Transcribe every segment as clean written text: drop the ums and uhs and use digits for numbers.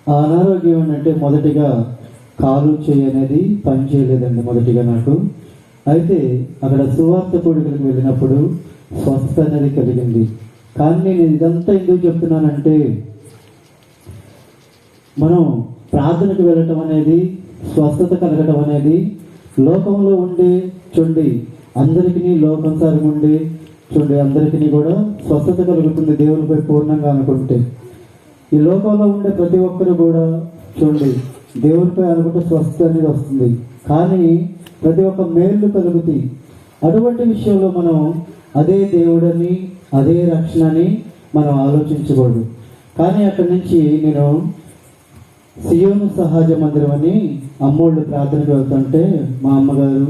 ఆ అనారోగ్యం ఏంటంటే మొదటిగా కాలు చేయి అనేది పని చేయలేదండి మొదటిగా నాకు. అయితే అక్కడ సువార్త కూడికలకు వెళ్ళినప్పుడు స్వస్థత అనేది కలిగింది. కానీ నేను ఇదంతా ఎందుకు చెప్తున్నానంటే, మనం ప్రార్థనకు వెళ్ళటం అనేది, స్వస్థత కలగటం అనేది లోకంలో ఉండే చూడండి అందరికీ లోకానుసారం ఉండే చూడండి అందరికీ కూడా స్వస్థత కలుగుతుంది దేవునిపై పూర్ణంగా అనుకుంటే. ఈ లోకంలో ఉండే ప్రతి ఒక్కరు కూడా చూడండి దేవునిపై అనుకుంటే స్వస్థత అనేది వస్తుంది, కానీ ప్రతి ఒక్క మేలు కలుగుతాయి. అటువంటి విషయంలో మనం అదే దేవుడని అదే రక్షణని మనం ఆలోచించకూడదు. కానీ అక్కడి నుంచి నేను సియోను సహజ మందిరం అని అమ్మోళ్ళు ప్రార్థనకు వెళ్తుంటే, మా అమ్మగారు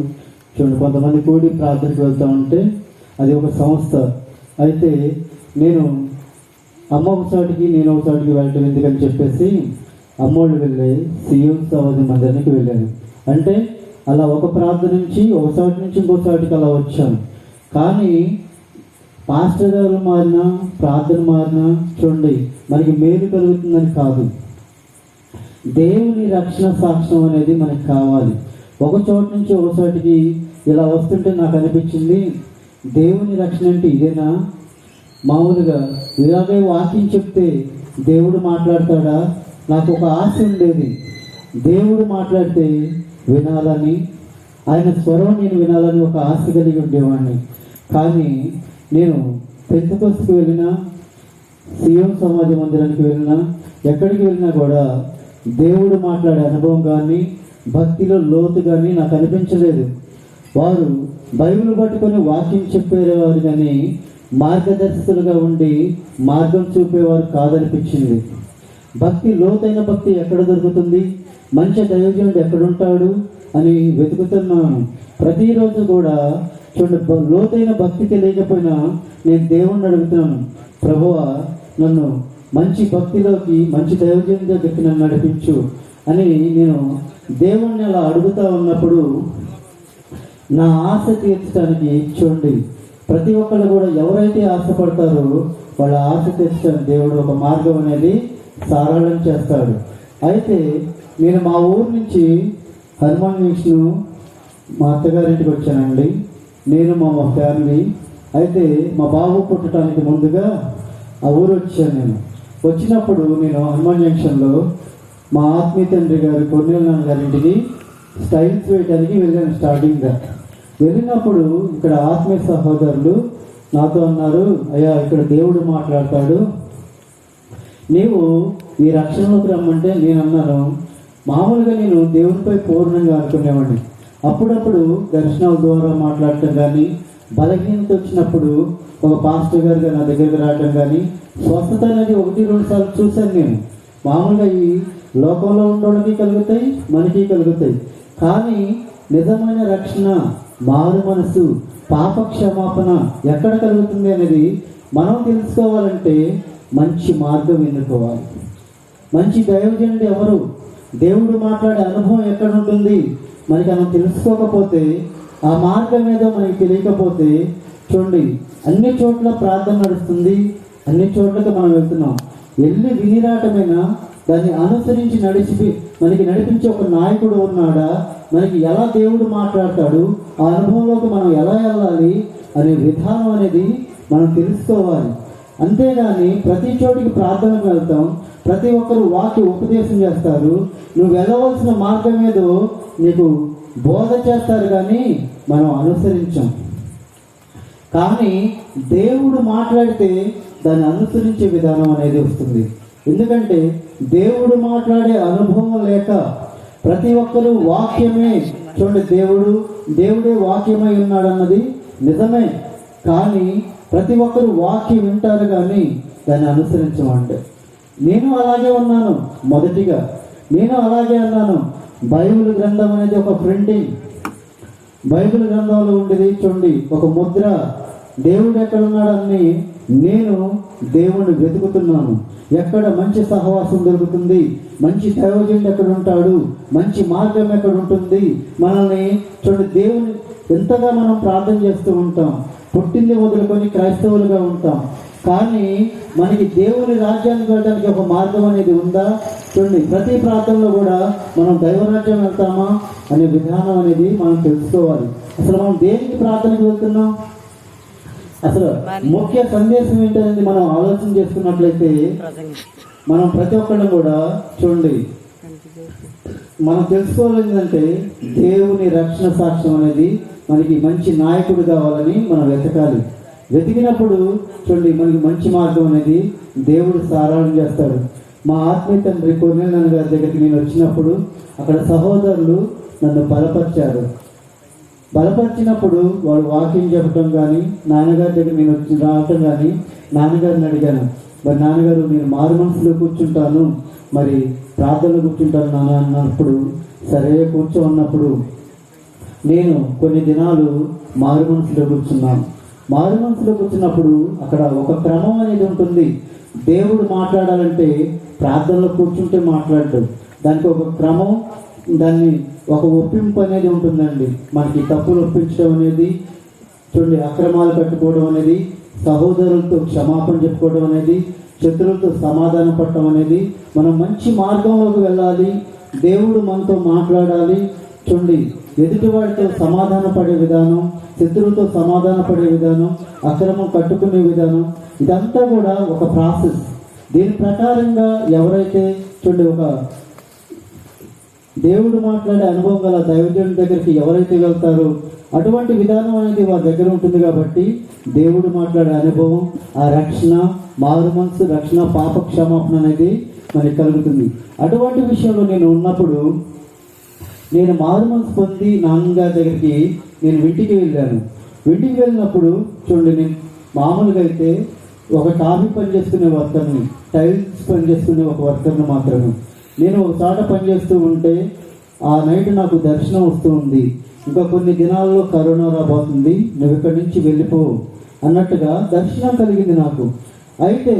చూడండి కొంతమంది కూడి ప్రార్థనకు వెళ్తూ ఉంటే అది ఒక సంస్థ. అయితే నేను అమ్మ ఒకసారికి నేను ఒకసారికి వెళ్ళటం ఎందుకని చెప్పేసి అమ్మోళ్ళు వెళ్ళి సియోను సహజ మందిరానికి వెళ్ళాను. అంటే అలా ఒక ప్రార్థన నుంచి ఒకసారి నుంచి ఇంకోసారికి అలా వచ్చాను. కానీ పాస్టర్ గారు మారినా ప్రార్థన మారినా చూడండి మనకి మేలు కలుగుతుందని కాదు, దేవుని రక్షణ సాక్ష్యం అనేది మనకు కావాలి. ఒక చోట నుంచి ఒకసారికి ఇలా వస్తుంటే నాకు అనిపించింది, దేవుని రక్షణ అంటే ఇదేనా? మామూలుగా ఇలాగే వాక్యం చెప్తే దేవుడు మాట్లాడతాడా? నాకు ఒక ఆశ ఉండేది, దేవుడు మాట్లాడితే వినాలని, ఆయన స్వరం నేను వినాలని ఒక ఆశ కలిగి ఉండేవాడిని. కానీ నేను పెంతెకొస్తకు వెళ్ళినా, సియోను సమాజ మందిరానికి వెళ్ళినా, ఎక్కడికి వెళ్ళినా కూడా దేవుడు మాట్లాడే అనుభవం కానీ భక్తిలో లోతు కానీ నాకు అనిపించలేదు. వారు బైబిల్ పట్టుకొని వాక్యం చెప్పేవారు కానీ మార్గదర్శకులుగా ఉండి మార్గం చూపేవారు కాదనిపించింది. భక్తి లోతైన భక్తి ఎక్కడ దొరుకుతుంది, మంచి దైవజనుడు ఎక్కడుంటాడు అని వెతుకుతున్నాను. ప్రతిరోజు కూడా చూడండి లోతైన భక్తి తెలియకపోయినా నేను దేవుణ్ణి అడుగుతున్నాను, ప్రభువా నన్ను మంచి భక్తిలోకి మంచి దైవజనుడి దగ్గరికి నన్ను నడిపించు అని నేను దేవుణ్ణి అలా అడుగుతూ ఉన్నప్పుడు నా ఆశ తీర్చడానికి చూడండి ప్రతి ఒక్కళ్ళు కూడా ఎవరైతే ఆశపడతారో వాళ్ళ ఆశ తీర్చడానికి దేవుడు ఒక మార్గం అనేది సరళం చేస్తాడు. అయితే నేను మా ఊరు నుంచి హనుమాన్ జంక్షన్ మా అత్తగారింటికి వచ్చానండి, నేను మా ఫ్యామిలీ. అయితే మా బాబు పుట్టడానికి ముందుగా ఆ ఊరు వచ్చాను. నేను వచ్చినప్పుడు నేను హనుమాన్ జంక్షన్లో మా ఆత్మీయ తండ్రి గారు కొన్నేళ్ళ నాన్నగారింటికి స్టైల్స్ వేయడానికి వెళ్ళాను. స్టార్టింగ్గా వెళ్ళినప్పుడు ఇక్కడ ఆత్మీయ సహోదరులు నాతో అన్నారు, అయ్యా ఇక్కడ దేవుడు మాట్లాడతాడు, నీవు ఈ రక్షణలోకి రమ్మంటే నేను అన్నాను, మామూలుగా నేను దేవునిపై పూర్ణంగా అనుకునేవాడిని. అప్పుడప్పుడు దర్శనాల ద్వారా మాట్లాడటం కానీ, బలహీనత వచ్చినప్పుడు ఒక పాస్టర్ గారుగా నా దగ్గరికి రావడం కానీ, స్వస్థత అనేది 1-2 సార్లు చూశాను నేను. మామూలుగా ఈ లోకంలో ఉండడానికి కలుగుతాయి, మనకి కలుగుతాయి. కానీ నిజమైన రక్షణ, మారు మనసు, పాప క్షమాపణ ఎక్కడ కలుగుతుంది అనేది మనం తెలుసుకోవాలంటే మంచి మార్గం ఎన్నుకోవాలి. మంచి దైవజనుడు ఎవరు, దేవుడు మాట్లాడే అనుభవం ఎక్కడ ఉంటుంది మనకి మనం తెలుసుకోకపోతే, ఆ మార్గం ఏదో మనకి తెలియకపోతే చూడండి అన్ని చోట్ల ప్రార్థన నడుస్తుంది, అన్ని చోట్లకి మనం వెళ్తున్నాం, వెళ్ళి వినిరాటమైనా దాన్ని అనుసరించి మనకి నడిపించే ఒక నాయకుడు ఉన్నాడా, మనకి ఎలా దేవుడు మాట్లాడతాడు, ఆ అనుభవంలోకి మనం ఎలా వెళ్ళాలి అనే విధానం అనేది మనం తెలుసుకోవాలి. అంతేగాని ప్రతి చోటికి ప్రార్థనకు వెళ్తాం, ప్రతి ఒక్కరు వాక్య ఉపదేశం చేస్తారు, నువ్వు వెళ్ళవలసిన మార్గం ఏదో నీకు బోధ చేస్తారు కానీ మనం అనుసరించాం. కానీ దేవుడు మాట్లాడితే దాన్ని అనుసరించే విధానం అనేది వస్తుంది. ఎందుకంటే దేవుడు మాట్లాడే అనుభవం లేక ప్రతి ఒక్కరూ వాక్యమే చూడండి దేవుడే వాక్యమై ఉన్నాడన్నది నిజమే, కానీ ప్రతి ఒక్కరు వాక్యం వింటారు కానీ దాన్ని అనుసరించమంటే. నేను అలాగే ఉన్నాను, మొదటిగా నేను అలాగే అన్నాను. బైబిల్ గ్రంథం అనేది ఒక ప్రింటింగ్, బైబిల్ గ్రంథంలో ఉండేది చూడండి ఒక ముద్ర, దేవుడు ఎక్కడున్నాడని నేను దేవుణ్ణి వెతుకుతున్నాను. ఎక్కడ మంచి సహవాసం దొరుకుతుంది, మంచి దైవజనుడు ఎక్కడ ఉంటాడు, మంచి మార్గం ఎక్కడ ఉంటుంది, మనల్ని చూడండి దేవుని ఎంతగా మనం ప్రార్థన చేస్తూ ఉంటాం, పుట్టింది మొదలుకొని క్రైస్తవులుగా ఉంటాం, కానీ మనకి దేవుని రాజ్యానికి వెళ్ళడానికి ఒక మార్గం అనేది ఉందా? చూడండి, ప్రతి ప్రాంతంలో కూడా మనం దైవరాజ్యం వెళ్తామా అనే విధానం అనేది మనం తెలుసుకోవాలి. అసలు మనం దేనికి ప్రార్థనకు వెళ్తున్నాం, అసలు ముఖ్య సందేశం ఏంటనేది మనం ఆలోచన చేసుకున్నట్లయితే మనం ప్రతి ఒక్కళ్ళు కూడా చూడండి, మనం తెలుసుకోవాలంటే దేవుని రక్షణ సాక్ష్యం అనేది మనకి మంచి నాయకుడు కావాలని మనం వెతకాలి. వెతికినప్పుడు చూడండి, మనకి మంచి మార్గం అనేది దేవుడు సారాళం చేస్తాడు. మా ఆత్మీయ తండ్రి కొర్నేలు గారి దగ్గరికి నేను వచ్చినప్పుడు అక్కడ సహోదరులు నన్ను బలపరిచినప్పుడు వాడు వాక్యం చెప్పడం కానీ, నాన్నగారి దగ్గర నేను వచ్చి రావటం కానీ, నాన్నగారిని అడిగాను, మరి నాన్నగారు నేను మారు మనసులో కూర్చుంటాను, మరి ప్రార్థనలో కూర్చుంటాను నాన్న అన్నప్పుడు, సరే కూర్చో అన్నప్పుడు నేను కొన్ని దినాలు మారు మనసులో కూర్చున్నాను. మారు మనసులో కూర్చున్నప్పుడు అక్కడ ఒక క్రమం అనేది ఉంటుంది. దేవుడు మాట్లాడాలంటే ప్రార్థనలో కూర్చుంటే మాట్లాడడు, దానికి ఒక క్రమం, దాన్ని ఒక ఒప్పింపు అనేది ఉంటుందండి. మనకి తప్పులు ఒప్పించడం అనేది, చూడండి, అక్రమాలు కట్టుకోవడం అనేది, సహోదరులతో క్షమాపణ చెప్పుకోవడం అనేది, శత్రువులతో సమాధానం పడటం అనేది, మనం మంచి మార్గంలోకి వెళ్ళాలి. దేవుడు మనతో మాట్లాడాలి. చూడండి, ఎదుటివాడితో సమాధాన పడే విధానం, శత్రువుతో సమాధాన పడే విధానం, అక్రమం కట్టుకునే విధానం, ఇదంతా కూడా ఒక ప్రాసెస్. దీని ప్రకారంగా ఎవరైతే చూడండి, ఒక దేవుడు మాట్లాడే అనుభవం గల దైవజనుడి దగ్గరికి ఎవరైతే వెళ్తారో అటువంటి విధానం అనేది వారి దగ్గర ఉంటుంది. కాబట్టి దేవుడు మాట్లాడే అనుభవం, ఆ రక్షణ, మారు మనసు, రక్షణ, పాప క్షమాపణ అనేది మనకి కలుగుతుంది. అటువంటి విషయంలో నేను ఉన్నప్పుడు, నేను మారు మనసు పొంది నాన్నగారి దగ్గరికి నేను ఇంటికి వెళ్ళాను. ఇంటికి వెళ్ళినప్పుడు చూడండి, నేను మామూలుగా అయితే ఒక టాపీ పని చేసుకునే వర్కర్ని, టైల్స్ పని చేసుకునే ఒక వర్కర్ని మాత్రమే. నేను ఒక చోట పనిచేస్తూ ఉంటే ఆ నైట్ నాకు దర్శనం వస్తూ ఉంది, ఇంకా కొన్ని దినాల్లో కరోనా రాబోతుంది, నువ్వు ఇక్కడి నుంచి వెళ్ళిపో అన్నట్టుగా దర్శనం కలిగింది నాకు. అయితే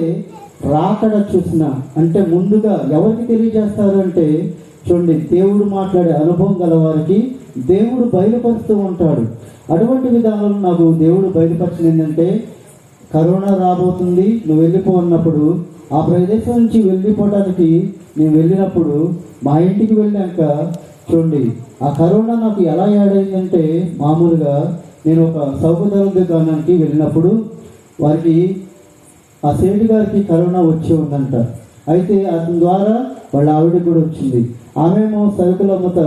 రాకడ చూసిన అంటే ముందుగా ఎవరికి తెలియజేస్తారు అంటే చూడండి, దేవుడు మాట్లాడే అనుభవం గల వారికి దేవుడు బయలుపరుస్తూ ఉంటాడు. అటువంటి విధానంలో నాకు దేవుడు బయలుపరిచింది ఏంటంటే, కరోనా రాబోతుంది, నువ్వు వెళ్ళిపో అన్నప్పుడు ఆ ప్రదేశం నుంచి వెళ్ళిపోవడానికి నేను వెళ్ళినప్పుడు మా ఇంటికి వెళ్ళాక చూడండి, ఆ కరోనా నాకు ఎలా యాడైందంటే, మామూలుగా నేను ఒక సౌకర్యాల దుకాణానికి వెళ్ళినప్పుడు వారికి ఆ సేటు గారికి కరోనా వచ్చి ఉందంట. అయితే అతని ద్వారా వాళ్ళ ఆవిడకి కూడా వచ్చింది. ఆమెమో సరుకుల అమ్మత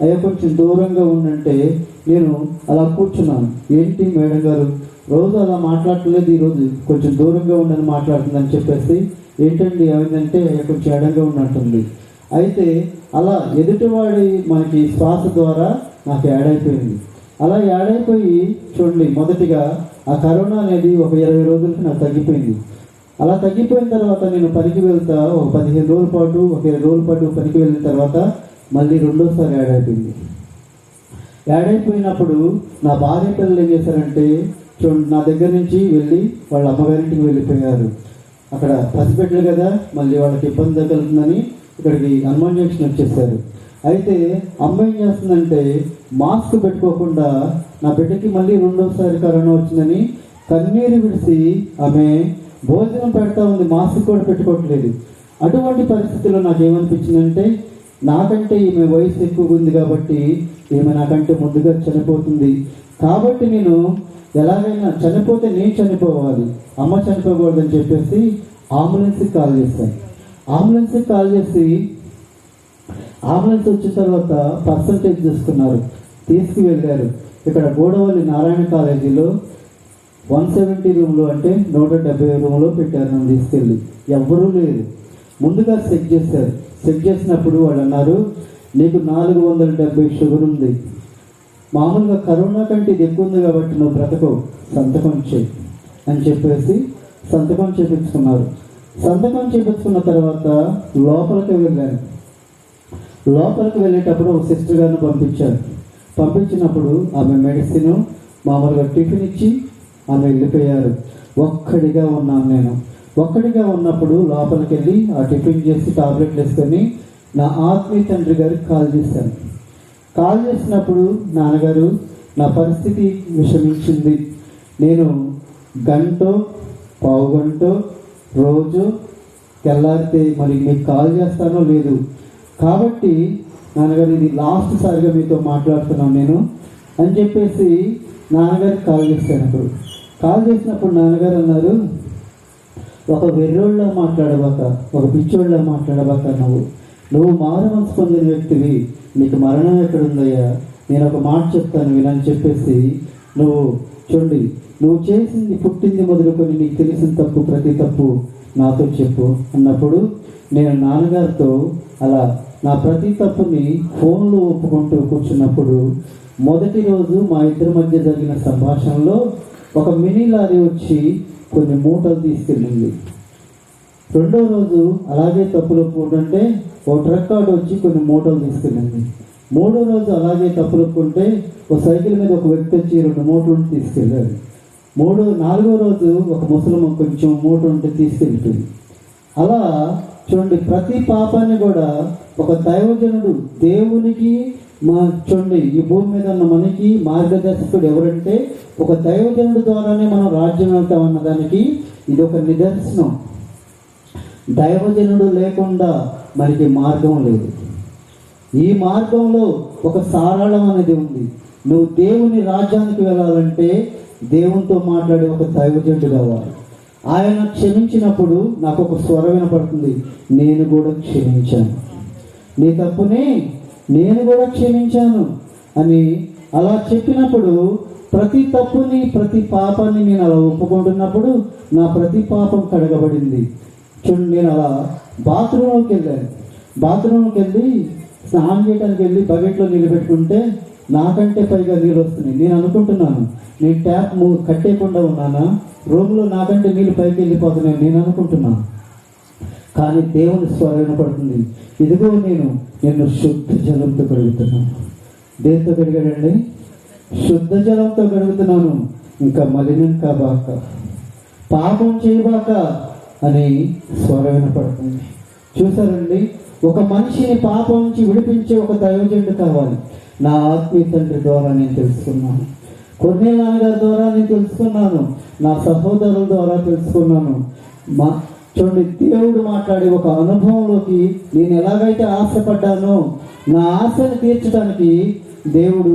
అయ్యా కొంచెం దూరంగా ఉండంటే నేను అలా కూర్చున్నాను. ఏంటి మేడం గారు రోజు అలా మాట్లాడలేదు, ఈరోజు కొంచెం దూరంగా ఉండని మాట్లాడుతుందని చెప్పేసి, ఏంటండి ఏమైందంటే కొంచెం ఎడంగా ఉన్నట్టుంది. అయితే అలా ఎదుటివాడి మనకి శ్వాస ద్వారా నాకు యాడ్ అయిపోయింది. అలా యాడ్ అయిపోయి చూడండి, మొదటిగా ఆ కరోనా అనేది ఒక 20 రోజులకి నాకు తగ్గిపోయింది. అలా తగ్గిపోయిన తర్వాత నేను పనికి వెళ్తా, ఒక 15 రోజుల పాటు, ఒక 20 రోజుల పాటు పనికి వెళ్ళిన తర్వాత మళ్ళీ రెండోసారి యాడ్ అయిపోయింది. యాడ్ అయిపోయినప్పుడు నా భార్య పిల్లలు ఏం చేశారంటే చూడండి, నా దగ్గర నుంచి వెళ్ళి వాళ్ళ అమ్మగారింటికి వెళ్ళిపోయారు. అక్కడ పసిపెట్టలు కదా, మళ్ళీ వాళ్ళకి ఇబ్బంది తగులుతుందని ఇక్కడికి హనుమాన్ జంక్షన్ వచ్చేసారు. అయితే అమ్మ ఏం చేస్తుందంటే, మాస్క్ పెట్టుకోకుండా నా బిడ్డకి మళ్ళీ రెండోసారి కరోనా వచ్చిందని కన్నీరు విడిసి ఆమె భోజనం పెడతా ఉంది, మాస్క్ కూడా పెట్టుకోవట్లేదు. అటువంటి పరిస్థితుల్లో నాకేమనిపించిందంటే, నాకంటే ఈమె వయసు ఎక్కువ ఉంది కాబట్టి ఈమె నాకంటే ముందుగా చనిపోతుంది, కాబట్టి నేను ఎలాగైనా చనిపోతే నేను చనిపోవాలి, అమ్మ చనిపోకూడదని చెప్పేసి అంబులెన్స్కి కాల్ చేశాను. అంబులెన్స్కి కాల్ చేసి అంబులెన్స్ వచ్చిన తర్వాత పర్సంటేజ్ తీసుకున్నారు, తీసుకువెళ్ళారు. ఇక్కడ గూడవల్లి నారాయణ కాలేజీలో 170 రూమ్లో అంటే 170 రూమ్లో పెట్టారు నన్ను తీసుకెళ్ళి. ఎవ్వరూ లేరు. ముందుగా చెక్ చేశారు. చెక్ చేసినప్పుడు వాళ్ళు అన్నారు, నీకు 470 షుగర్ ఉంది, మామూలుగా కరోనా కంటే ఇది ఎక్కువ ఉంది కాబట్టి నువ్వు బ్రతకవు, సంతకం చేయి అని చెప్పేసి సంతకం చేపించుకున్నారు. సంతకం చేపించుకున్న తర్వాత లోపలికి వెళ్ళాను. లోపలికి వెళ్ళేటప్పుడు ఒక సిస్టర్ గారిని పంపించారు. పంపించినప్పుడు ఆమె మెడిసిన్ మామూలుగా టిఫిన్ ఇచ్చి ఆమె వెళ్ళిపోయారు. ఒక్కడిగా ఉన్నాను నేను. ఒక్కడిగా ఉన్నప్పుడు లోపలికి వెళ్ళి ఆ టిఫిన్ చేసి టాబ్లెట్లు వేసుకొని నా ఆత్మీయ తండ్రి గారికి కాల్ చేశాను. కాల్ చేసినప్పుడు, నాన్నగారు నా పరిస్థితి విషమించింది, నేను 1 పావుగంట రోజు తెల్లారితే మరి మీకు కాల్ చేస్తానో లేదు. కాబట్టి నాన్నగారు ఇది లాస్ట్ సారిగా మీతో మాట్లాడుతున్నాను నేను అని చెప్పేసి నాన్నగారికి కాల్ చేశాను. కాల్ చేసినప్పుడు నాన్నగారు అన్నారు, ఒక వెర్రోళ్ళ మాట్లాడబాక, ఒక పిచ్చోళ్ళ మాట్లాడబాక, నువ్వు మారు మనసు పొందిన వ్యక్తివి, నీకు మరణం ఎక్కడుందయ్యా, నేను ఒక మాట చెప్తాను వినని చెప్పేసి, నువ్వు చేసింది పుట్టింది మొదలుకొని నీకు తెలిసిన తప్పు ప్రతి తప్పు నాతో చెప్పు అన్నప్పుడు నేను నాన్నగారితో అలా నా ప్రతి తప్పుని ఫోన్లో ఒప్పుకుంటూ కూర్చున్నప్పుడు మొదటి రోజు మా ఇద్దరి మధ్య జరిగిన సంభాషణలో ఒక మినీ లారీ వచ్చి కొన్ని మూటలు తీసుకెళ్ళింది. రెండో రోజు అలాగే తప్పులు ఒప్పుకుంటుంటే ఓ ట్రక్ ఆటో వచ్చి కొన్ని మూటలు తీసుకెళ్ళింది. మూడో రోజు అలాగే తప్పులు ఒప్పుకుంటే ఒక సైకిల్ మీద ఒక వ్యక్తి వచ్చి 2 మూటలు తీసుకెళ్ళాడు. నాలుగో రోజు ఒక ముసలమ్మ కొంచెం మూట ఉంటే తీసుకెళ్ళిపోయింది. అలా చూడండి, ప్రతి పాపాన్ని కూడా ఒక దైవజనుడు దేవునికి ఈ భూమి మీద ఉన్న మనకి మార్గదర్శకుడు ఎవరంటే ఒక దైవజనుడు ద్వారానే మనం రాజ్యం వెళ్తామన్న దానికి ఇది ఒక నిదర్శనం. దైవజనుడు లేకుండా మనకి మార్గం లేదు. ఈ మార్గంలో ఒక సారళం అనేది ఉంది. నువ్వు దేవుని రాజ్యానికి వెళ్ళాలంటే దేవునితో మాట్లాడే ఒక దైవజనుడు కావాలి. ఆయన క్షమించినప్పుడు నాకు ఒక స్వరం వినపడుతుంది, నేను కూడా క్షమించాను, నీ తప్పుని నేను కూడా క్షమించాను అని. అలా చెప్పినప్పుడు ప్రతి తప్పుని ప్రతి పాపాన్ని నేను అలా ఒప్పుకుంటున్నప్పుడు నా ప్రతి పాపం కడగబడింది. చూడండి, నేను అలా బాత్రూంలోకి వెళ్ళి స్నానం చేయడానికి వెళ్ళి బకెట్లో నీళ్ళు పెట్టుకుంటే నాకంటే పైగా నీళ్ళు వస్తున్నాయి. నేను అనుకుంటున్నాను, నేను ట్యాప్ కట్టేయకుండా ఉన్నానా, రూమ్లో నాకంటే నీళ్ళు పైకి వెళ్ళిపోతున్నాయి నేను అనుకుంటున్నాను. కానీ దేవుని స్వరం వినపడుతుంది, ఇదిగో నేను శుద్ధ జలంతో కడుగుతున్నాను. దేంతో కడిగాడండి? శుద్ధ జలంతో కడుగుతున్నాను. ఇంకా మలినం కాబాక, పాపం చేయబాక అని స్వరం వినపడుతుంది. చూసారండి, ఒక మనిషిని పాపం నుంచి విడిపించే ఒక దైవజనుడు కావాలి. నా ఆత్మీయ తండ్రి ద్వారా నేను తెలుసుకున్నాను, కొర్నేల్ నాన్నగారి ద్వారా నేను తెలుసుకున్నాను, నా సహోదరుల ద్వారా తెలుసుకున్నాను. చూడండి, దేవుడు మాట్లాడే ఒక అనుభవంలోకి నేను ఎలాగైతే ఆశపడ్డానో నా ఆశను తీర్చడానికి దేవుడు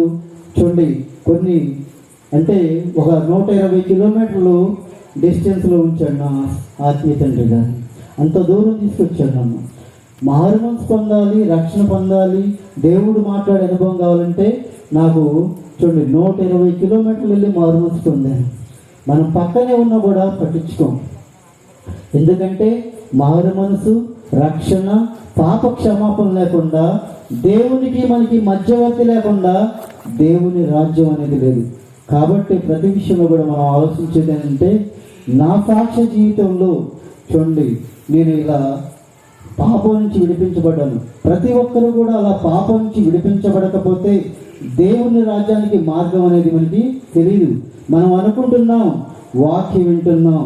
చూడండి కొన్ని అంటే ఒక 120 కిలోమీటర్లు డిస్టెన్స్లో ఉంచాడు నా ఆత్మీయ తండ్రి గారిని. అంత దూరం తీసుకొచ్చాడు నన్ను. మారు మనసు పొందాలి, రక్షణ పొందాలి, దేవుడు మాట్లాడే అనుభవం కావాలంటే నాకు చూడండి 120 కిలోమీటర్లు వెళ్ళి మారు మనసు పొందాను. మనం పక్కనే ఉన్నా కూడా పట్టించుకోం. ఎందుకంటే మారు మనసు, రక్షణ, పాప క్షమాపణ లేకుండా, దేవునికి మనకి మధ్యవర్తి లేకుండా దేవుని రాజ్యం అనేది లేదు. కాబట్టి ప్రతి విషయంలో కూడా మనం ఆలోచించేది ఏంటంటే, నా సాక్ష్య జీవితంలో చూడండి నేను ఇలా పాపం నుంచి విడిపించబడ్డాను. ప్రతి ఒక్కరూ కూడా అలా పాపం నుంచి విడిపించబడకపోతే దేవుని రాజ్యానికి మార్గం అనేది మనకి తెలియదు. మనం అనుకుంటున్నాం, వాక్యం వింటున్నాం,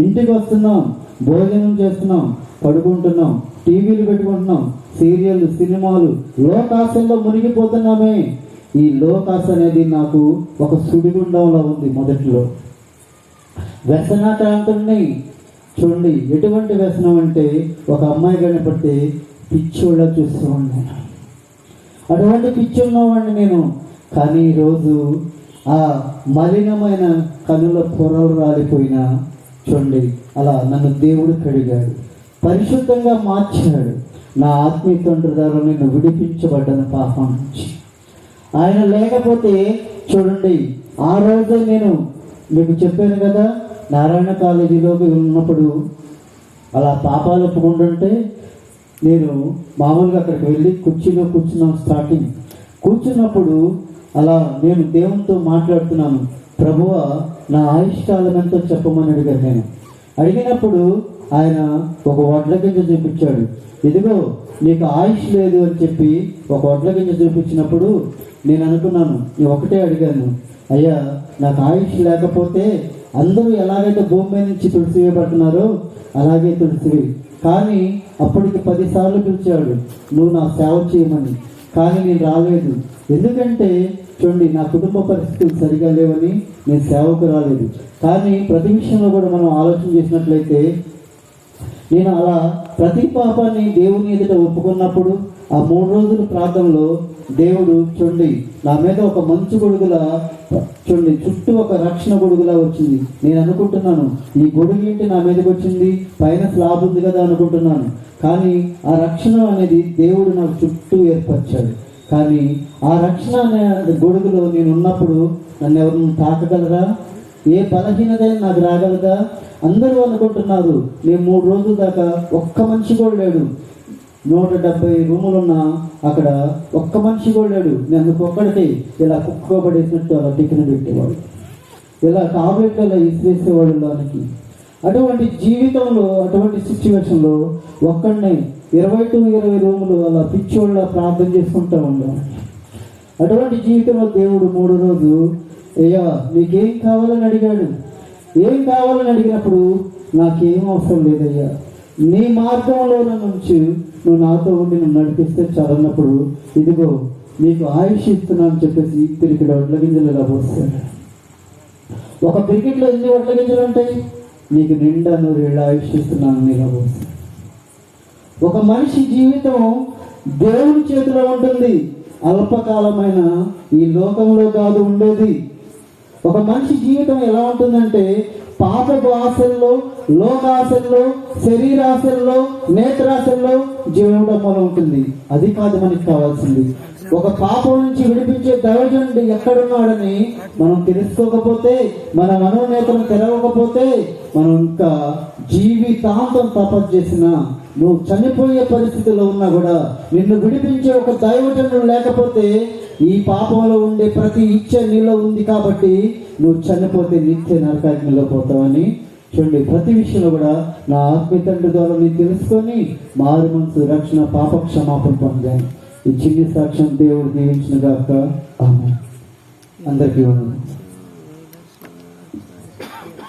ఇంటికి వస్తున్నాం, భోజనం చేస్తున్నాం, పడుకుంటున్నాం, టీవీలు పెట్టుకుంటున్నాం, సీరియళ్ళు, సినిమాలు, లోకాశల్లో మునిగిపోతున్నామే. ఈ లోకాశ అనేది నాకు ఒక సుడిగుండంలో ఉంది. మొదట్లో వ్యసనాక్రాంతుడిని. చూడండి, ఎటువంటి వ్యసనం అంటే ఒక అమ్మాయి కనపడితే పిచ్చోళ్ళ చూస్తూ ఉన్నాను. అటువంటి పిచ్చి ఉన్నవాడిని నేను. కానీ ఈరోజు ఆ మలినమైన కనుల పొరలు రాలిపోయినా చూడండి అలా నన్ను దేవుడు కడిగాడు, పరిశుద్ధంగా మార్చాడు. నా ఆత్మీయ తండ్రి ద్వారా నేను విడిపించబడ్డాను పాపం నుంచి. ఆయన లేకపోతే చూడండి, ఆ రోజు నేను మీకు చెప్పాను కదా, నారాయణ కాలేజీలోకి ఉన్నప్పుడు అలా పాపాలు ఒప్పుకుంటుంటే నేను మామూలుగా అక్కడికి వెళ్ళి కుర్చీలో కూర్చున్నప్పుడు అలా నేను దేవునితో మాట్లాడుతున్నాను. ప్రభువా, నా ఆయుష్కాలం ఎంతో చెప్పమని అడిగాను. నేను అడిగినప్పుడు ఆయన ఒక వడ్ల గింజ చూపించాడు. ఇదిగో నీకు ఆయుష్ లేదు అని చెప్పి ఒక వడ్ల గింజ చూపించినప్పుడు నేను అనుకున్నాను, నేను ఒకటే అడిగాను, అయ్యా నాకు ఆయుష్ లేకపోతే అందరూ ఎలాగైతే భూమి మీద నుంచి తుడిసివేయబడుతున్నారో అలాగే తుడిసివి. కానీ అప్పటికి 10 సార్లు పిలిచాడు నువ్వు నా సేవ చేయమని. కానీ నేను రాలేదు. ఎందుకంటే చూడండి నా కుటుంబ పరిస్థితులు సరిగా లేవని నేను సేవకు రాలేదు. కానీ ప్రతి విషయంలో కూడా మనం ఆలోచన చేసినట్లయితే నేను అలా ప్రతి పాపాన్ని దేవుని ఎదుట ఒప్పుకున్నప్పుడు ఆ 3 రోజుల ప్రార్థనలో దేవుడు చూడండి నా మీద ఒక మంచు గొడుగులా చూడండి చుట్టూ ఒక రక్షణ గొడుగులా వచ్చింది. నేను అనుకుంటున్నాను ఈ గొడుగు ఏంటి నా మీదకి వచ్చింది, పైన స్లాబ్ ఉంది కదా అనుకుంటున్నాను. కానీ ఆ రక్షణ అనేది దేవుడు నాకు చుట్టూ ఏర్పరిచాడు. కానీ ఆ రక్షణ అనే గొడుగులో నేను ఉన్నప్పుడు నన్ను ఎవరు తాకగలరా? ఏ బలహీనత నాకు రాగలదా? అందరూ అనుకుంటున్నారు నేను 3 రోజుల దాకా ఒక్క మనిషి కూడా లేడు, 170 రూములున్న అక్కడ ఒక్క మనిషి కూడా లేడు. నేను ఒక్కడికి ఇలా కుక్కబడేసినట్టు అలా టికెన్ పెట్టేవాడు, ఇలా టాబ్లెట్లు అలా ఇసిరేసేవాడు దానికి. అటువంటి జీవితంలో అటువంటి సిచ్యువేషన్లో ఒక్కడినే 20 రూములు అలా పిచ్చోళ్ళ ప్రార్థన చేసుకుంటూ ఉన్నాను. అటువంటి జీవితంలో దేవుడు 3 రోజు అయ్యా నీకేం కావాలని అడిగాడు. ఏం కావాలని అడిగినప్పుడు నాకేం అవసరం లేదయ్యా, నీ మార్గంలో నుంచి నువ్వు నాతో ఉండి నన్ను నడిపిస్తే చాలన్నప్పుడు ఇదిగో నీకు ఆయుష్ ఇస్తున్నాను అని చెప్పేసి పిరికిడ వడ్ల గింజలు ఇలా పోస్తాడు. ఒక పిరికిట్లో ఎన్ని వడ్ల గింజలు ఉంటాయి? నీకు నిండా 100 ఏళ్ళ ఆయుష్ ఇస్తున్నాను ఇలా పోస్తాడు. ఒక మనిషి జీవితం దేవుని చేతిలో ఉంటుంది. అల్పకాలమైన ఈ లోకంలో కాదు ఉండేది. ఒక మనిషి జీవితం ఎలా ఉంటుందంటే పాపపు ఆశల్లో, లోకాశల్లో, శరీరాశల్లో, నేత్రాశల్లో జీవనం ఉంటుంది. అది కాదు మనకి కావాల్సింది. ఒక పాపం నుంచి విడిపించే దైవజనుడు ఎక్కడున్నాడని మనం తెలుసుకోకపోతే, మన మనోనేతను తెరవకపోతే, మనం ఇంకా జీవితాంతం తపస్సు చేసినా, నువ్వు చనిపోయే పరిస్థితిలో ఉన్నా కూడా నిన్ను విడిపించే ఒక దైవజనుడు లేకపోతే ఈ పాపంలో ఉండే ప్రతి ఇచ్చ నీలో ఉంది కాబట్టి నువ్వు చనిపోతే నిత్య నరకాగ్నిలో పోతావని చూడండి. ప్రతి విషయంలో కూడా నా ఆత్మీయ తండ్రి ద్వారా నేను తెలుసుకొని మారు మనసు, రక్షణ, పాప క్షమాపణ పొందాను. ఈ చిన్ని సాక్ష్యం దేవుడు దీవించిన గాక. ఆమేన్. అందరికీ వందనాలు.